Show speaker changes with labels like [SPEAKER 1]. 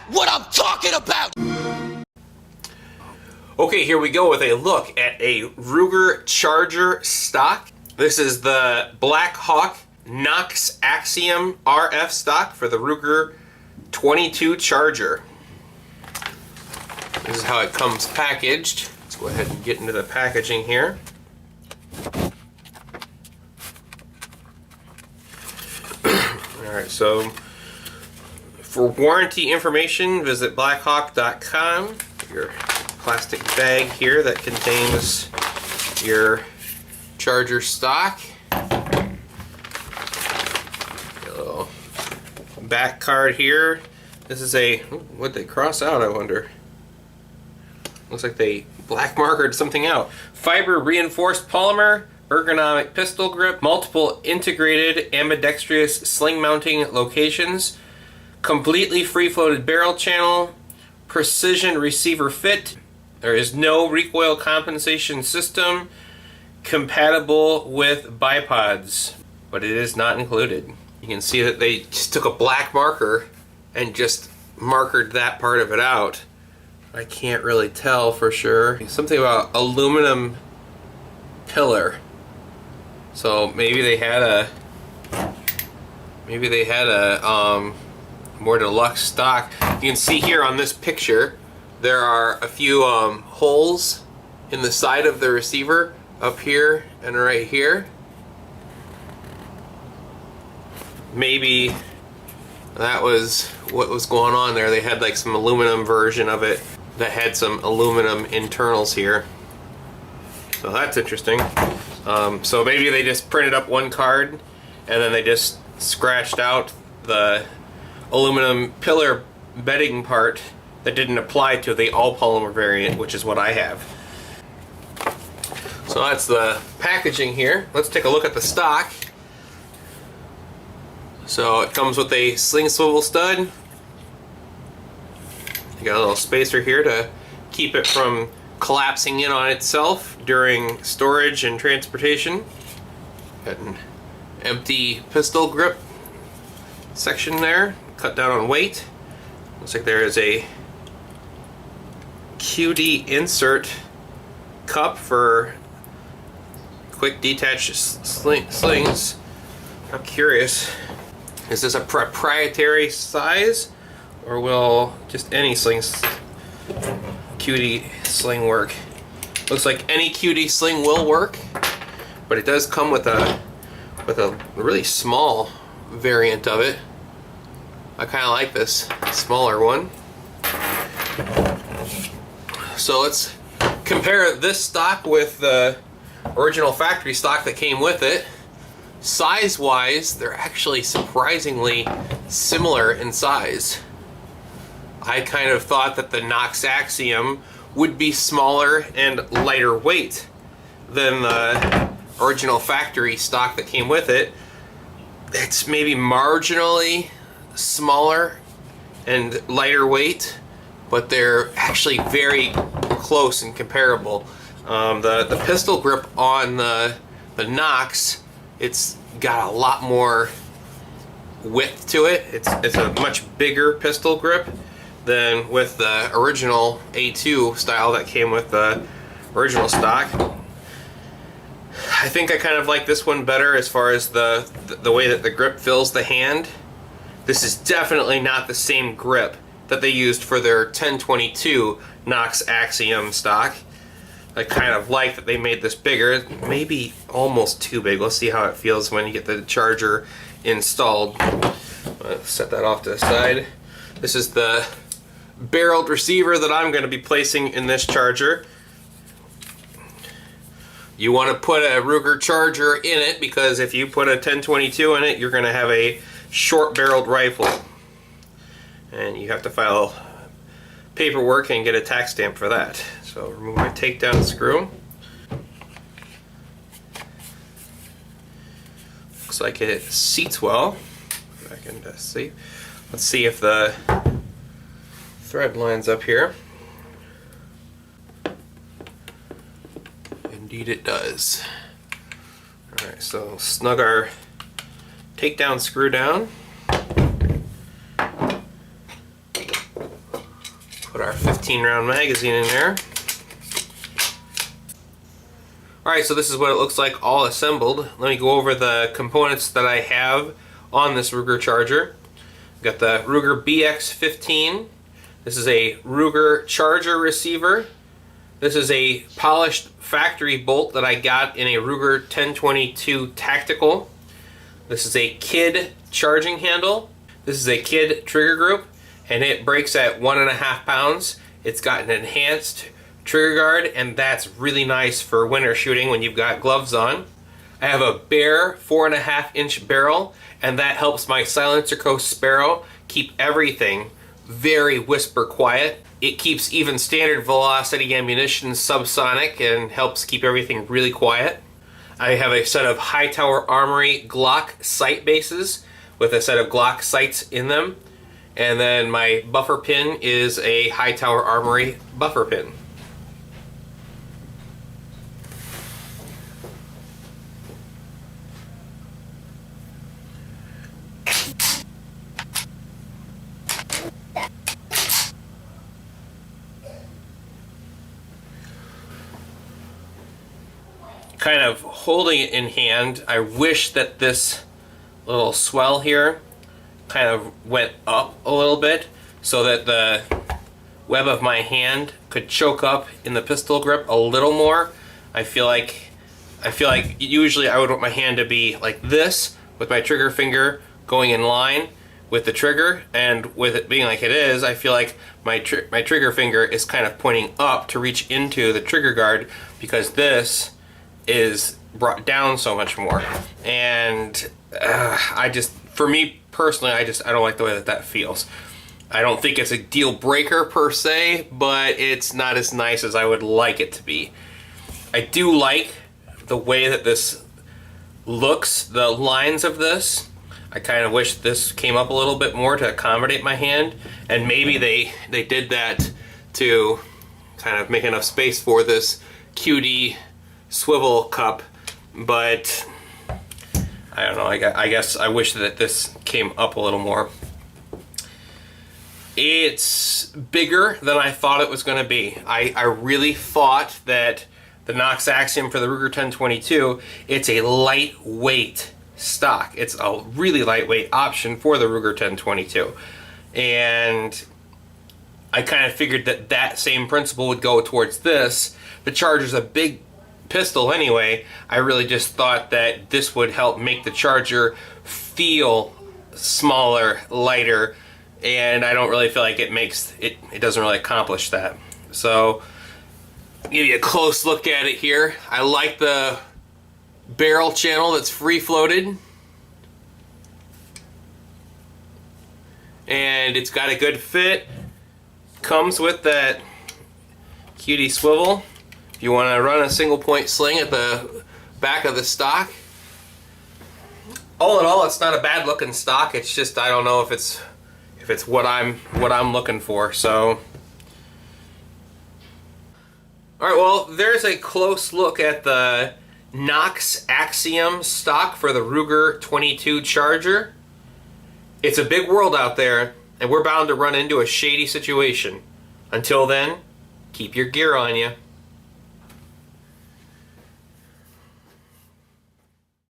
[SPEAKER 1] what I'm talking about!
[SPEAKER 2] Okay, here we go with a look at a Ruger charger stock. This is the Blackhawk Knoxx Axiom RF stock for the Ruger 22 charger. This is how it comes packaged. Let's go ahead and get into the packaging here. Alright, so for warranty information, visit blackhawk.com. Your plastic bag here that contains your charger stock. A little back card here. This is a, what'd they cross out, I wonder? Looks like they black markered something out. Fiber reinforced polymer, ergonomic pistol grip, multiple integrated ambidextrous sling mounting locations, completely free-floated barrel channel, precision receiver fit. There is no recoil compensation system, compatible with bipods, but it is not included. You can see that they just took a black marker and just markered that part of it out. I can't really tell for sure. Something about aluminum pillar. So maybe they had a more deluxe stock. You can see here on this picture there are a few holes in the side of the receiver up here and right here. Maybe that was what was going on there. They had like some aluminum version of it that had some aluminum internals here. So that's interesting. So maybe they just printed up one card and then they just scratched out the aluminum pillar bedding part that didn't apply to the all polymer variant, which is what I have. So that's the packaging here. Let's take a look at the stock. So it comes with a sling swivel stud. You got a little spacer here to keep it from collapsing in on itself during storage and transportation. Got an empty pistol grip section there, cut down on weight. Looks like there is a QD insert cup for quick detached slings. I'm curious, is this a proprietary size or will just any QD sling work? Looks like any QD sling will work, but it does come with a really small variant of it. I kind of like this smaller one. So let's compare this stock with the original factory stock that came with it. Size-wise, they're actually surprisingly similar in size. I kind of thought that the Knoxx Axiom would be smaller and lighter weight than the original factory stock that came with it. It's maybe marginally smaller and lighter weight, but they're actually very close and comparable. The pistol grip on the Knoxx, it's got a lot more width to it. It's a much bigger pistol grip than with the original A2 style that came with the original stock. I think I kind of like this one better as far as the way that the grip fills the hand. This is definitely not the same grip that they used for their 1022 Knoxx Axiom stock. I kind of like that they made this bigger, maybe almost too big. Let's see how it feels when you get the charger installed. Let's set that off to the side. This is the barreled receiver that I'm going to be placing in this charger. You want to put a Ruger charger in it because if you put a 1022 in it, you're going to have a short barreled rifle. And you have to file paperwork and get a tax stamp for that. So remove my takedown screw. Looks like it seats well. I can see. Let's see if the thread lines up here. Indeed it does. Alright, so snug our takedown screw down. Put our 15 round magazine in there. Alright, so this is what it looks like all assembled. Let me go over the components that I have on this Ruger charger. Got the Ruger BX15. This is a Ruger charger receiver. This is a polished factory bolt that I got in a Ruger 1022 Tactical. This is a Kid charging handle. This is a Kid trigger group, and it breaks at 1.5 pounds. It's got an enhanced trigger guard, and that's really nice for winter shooting when you've got gloves on. I have a bare 4.5-inch barrel, and that helps my Silencer Co. Sparrow keep everything very whisper quiet. It keeps even standard velocity ammunition subsonic and helps keep everything really quiet. I have a set of Hightower Armory Glock sight bases with a set of Glock sights in them. And then my buffer pin is a Hightower Armory buffer pin. Kind of holding it in hand, I wish that this little swell here kind of went up a little bit so that the web of my hand could choke up in the pistol grip a little more. I feel like usually I would want my hand to be like this, with my trigger finger going in line with the trigger, and with it being like it is, I feel like my trigger finger is kind of pointing up to reach into the trigger guard, because this is brought down so much more. And for me personally, I don't like the way that feels. I don't think it's a deal breaker per se, but it's not as nice as I would like it to be. I do like the way that this looks, the lines of this. I kind of wish this came up a little bit more to accommodate my hand, and maybe they did that to kind of make enough space for this QD swivel cup, but I don't know, I guess I wish that this came up a little more. It's bigger than I thought it was going to be. I really thought that the Knoxx Axiom for the Ruger 1022, it's a lightweight stock. It's a really lightweight option for the Ruger 1022. And I kind of figured that same principle would go towards this. The charger's a big pistol anyway. I really just thought that this would help make the charger feel smaller, lighter, and I don't really feel like it doesn't really accomplish that. So give you a close look at it here. I like the barrel channel that's free floated, and it's got a good fit. Comes with that QD swivel if you want to run a single point sling at the back of the stock. All in all, it's not a bad looking stock. It's just I don't know if it's what I'm looking for. So alright, well, there's a close look at the Knoxx Axiom stock for the Ruger 22 Charger. It's a big world out there, and we're bound to run into a shady situation. Until then, keep your gear on you.